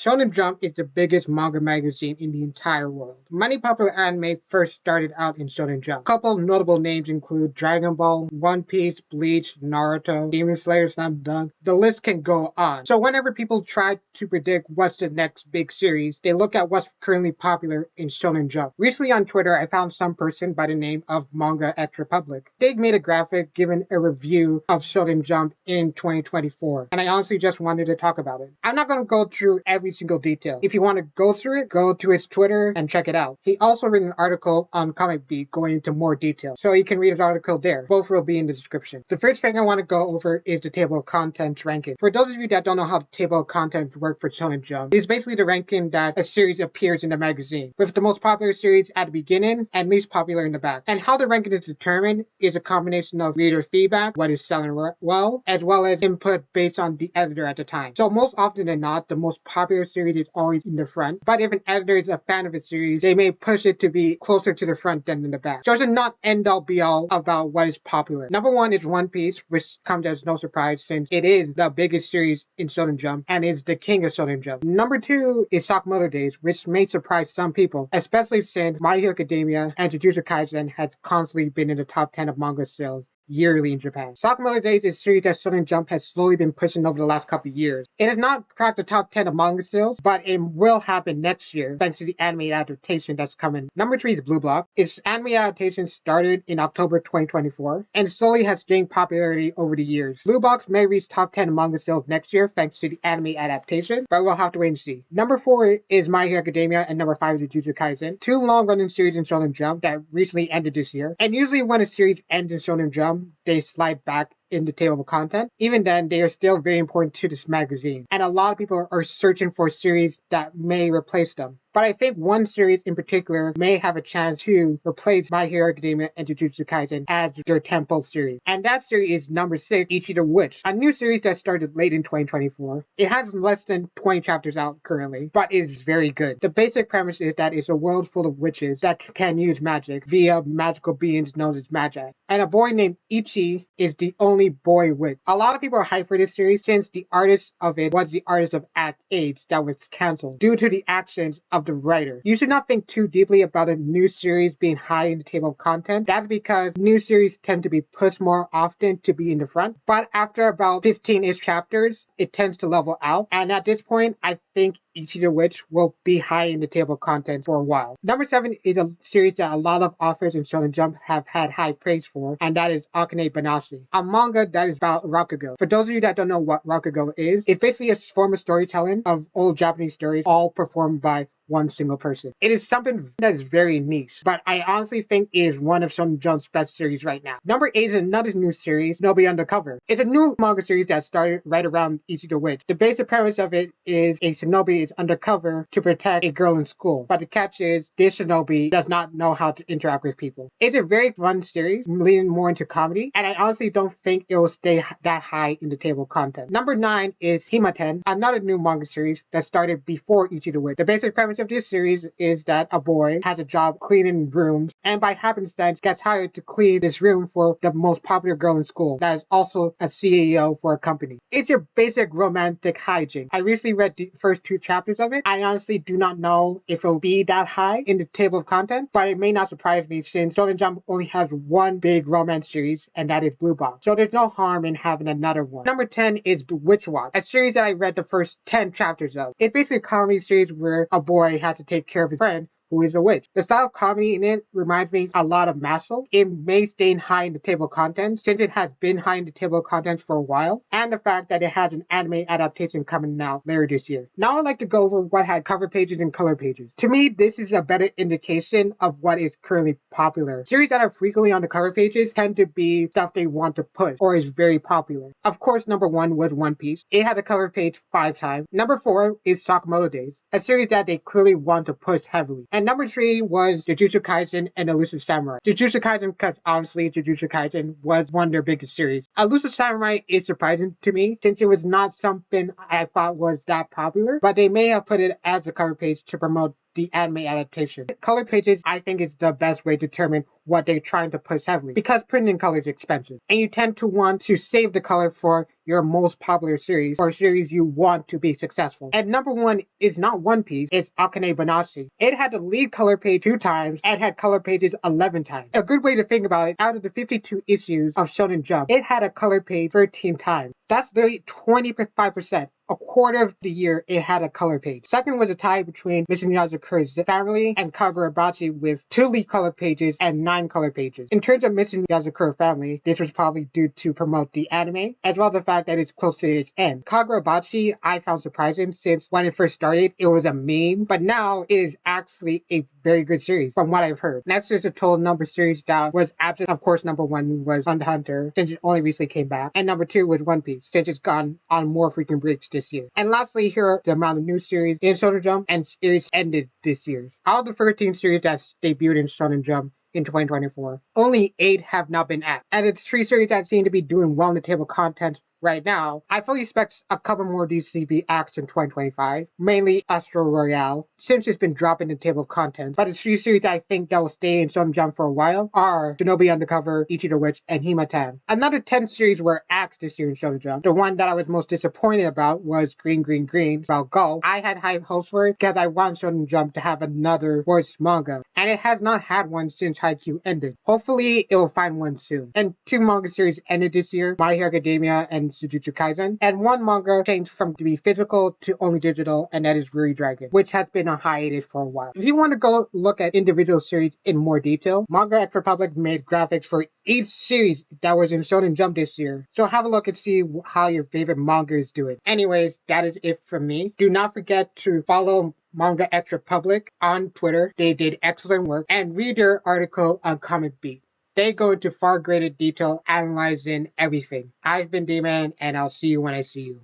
Shonen Jump is the biggest manga magazine in the entire world. Many popular anime first started out in Shonen Jump. A couple notable names include Dragon Ball, One Piece, Bleach, Naruto, Demon Slayer, Slam Dunk. The list can go on. So whenever people try to predict what's the next big series, they look at what's currently popular in Shonen Jump. Recently on Twitter, I found some person by the name of Manga X Republic. They made a graphic giving a review of Shonen Jump in 2024, and I honestly just wanted to talk about it. I'm not going to go through every single detail. If you want to go through it, go to his Twitter and check it out. He also written an article on Comic Beat going into more detail, so you can read his article there. Both will be in the description. The first thing I want to go over is the table of contents ranking. For those of you that don't know how the table of contents work for Shonen Jump, it's basically the ranking that a series appears in the magazine, with the most popular series at the beginning and least popular in the back. And how the ranking is determined is a combination of reader feedback, what is selling well, as well as input based on the editor at the time. So most often than not, the most popular series is always in the front, but if an editor is a fan of a series, they may push it to be closer to the front than in the back. So it's not end all be all about what is popular. Number one is One Piece, which comes as no surprise since it is the biggest series in Shonen Jump and is the king of Shonen Jump. Number two is Sakamoto Days, which may surprise some people, especially since My Hero Academia and Jujutsu Kaisen has constantly been in the top 10 of manga sales yearly in Japan. Sakamoto Days is a series that Shonen Jump has slowly been pushing over the last couple of years. It has not cracked the top 10 of manga sales, but it will happen next year thanks to the anime adaptation that's coming. Number 3 is Blue Block. Its anime adaptation started in October 2024 and slowly has gained popularity over the years. Blue Box may reach top 10 manga sales next year thanks to the anime adaptation, but we'll have to wait and see. Number 4 is My Hero Academia and number 5 is Jujutsu Kaisen. Two long-running series in Shonen Jump that recently ended this year. And usually when a series ends in Shonen Jump, they slide back in the table of content. Even then, they are still very important to this magazine. And a lot of people are searching for series that may replace them. But I think one series in particular may have a chance to replace My Hero Academia and Jujutsu Kaisen as their tentpole series. And that series is number 6, Ichi the Witch, a new series that started late in 2024. It has less than 20 chapters out currently, but is very good. The basic premise is that it's a world full of witches that can use magic via magical beings known as magi. And a boy named Ichi is the only boy witch. A lot of people are hyped for this series since the artist of it was the artist of Act 8 that was cancelled due to the actions of the writer. You should not think too deeply about a new series being high in the table of content. That's because new series tend to be pushed more often to be in the front. But after about 15-ish chapters, it tends to level out. And at this point, I think Ichi the Witch will be high in the table of content for a while. Number 7 is a series that a lot of authors in Shonen Jump have had high praise for, and that is Akane Banashi, a manga that is about Rakugo. For those of you that don't know what Rakugo is, it's basically a form of storytelling of old Japanese stories, all performed by one single person. It is something that is very niche, but I honestly think is one of Shonen Jump's best series right now. Number 8 is another new series, Shinobi Undercover. It's a new manga series that started right around Ichi the Witch. The basic premise of it is a shinobi is undercover to protect a girl in school, but the catch is this shinobi does not know how to interact with people. It's a very fun series, leaning more into comedy, and I honestly don't think it will stay that high in the table of content. Number 9 is Himaten, another new manga series that started before Ichi the Witch. The basic premise of this series is that a boy has a job cleaning rooms and by happenstance gets hired to clean this room for the most popular girl in school that is also a CEO for a company. It's your basic romantic hijink. I recently read the first 2 chapters of it. I honestly do not know if it'll be that high in the table of content, but it may not surprise me since Shonen Jump only has one big romance series and that is Blue Box. So there's no harm in having another one. Number 10 is The Witch Watch, a series that I read the first 10 chapters of. It's basically a comedy series where a boy has to take care of his friend who is a witch. The style of comedy in it reminds me a lot of Mashle. It may stay high in the table of contents since it has been high in the table of contents for a while, and the fact that it has an anime adaptation coming out later this year. Now I'd like to go over what had cover pages and color pages. To me, this is a better indication of what is currently popular. Series that are frequently on the cover pages tend to be stuff they want to push or is very popular. Of course, number 1 was One Piece. It had a cover page 5 times. Number 4 is Sakamoto Days, a series that they clearly want to push heavily. And number 3 was Jujutsu Kaisen and Elusive Samurai. Jujutsu Kaisen because obviously Jujutsu Kaisen was one of their biggest series. Elusive Samurai is surprising to me since it was not something I thought was that popular, but they may have put it as a cover page to promote the anime adaptation. Color pages, I think, is the best way to determine what they're trying to push heavily, because printing color is expensive, and you tend to want to save the color for your most popular series or series you want to be successful. And number one is not One Piece, it's Akane Banashi. It had the lead color page 2 times and had color pages 11 times. A good way to think about it, out of the 52 issues of Shonen Jump, it had a color page 13 times. That's nearly 25%. A quarter of the year, it had a color page. Second was a tie between Mission Yazakura's family and Kagurabachi with 2 lead color pages and 9 color pages. In terms of Mission Yazakura family, this was probably due to promote the anime, as well as the fact that it's close to its end. Kagurabachi, I found surprising since when it first started, it was a meme, but now it is actually a very good series from what I've heard. Next, there's a total number series that was absent. Of course, number 1 was Hunter, since it only recently came back, and number 2 was One Piece, since it's gone on more frequent breaks this year. And lastly, here are the amount of new series in Shonen Jump and series ended this year. Out of the 13 series that's debuted in Shonen Jump in 2024, only 8 have not been added. And it's 3 series that seem to be doing well in the table content right now. I fully expect a couple more DCB acts in 2025, mainly Astro Royale, since it's been dropping the table content. But the 3 series I think that will stay in Shonen Jump for a while are Shinobi Undercover, Ichi the Witch, and Himatan. Another 10 series were acts this year in Shonen Jump. The one that I was most disappointed about was Green Green Green about golf. I had high hopes for it because I want Shonen Jump to have another sports manga, and it has not had one since Haikyuu ended. Hopefully, it will find one soon. And 2 manga series ended this year, My Hero Academia and Jujutsu Kaisen, and 1 manga changed from to be physical to only digital, and that is Ruri Dragon, which has been on hiatus for a while. If you want to go look at individual series in more detail, Manga X Republic made graphics for each series that was in Shonen Jump this year, so have a look and see how your favorite manga is doing. Anyways, that is it from me. Do not forget to follow Manga X Republic on Twitter. They did excellent work, and read their article on Comic Beat. They go into far greater detail analyzing everything. I've been D-Man, and I'll see you when I see you.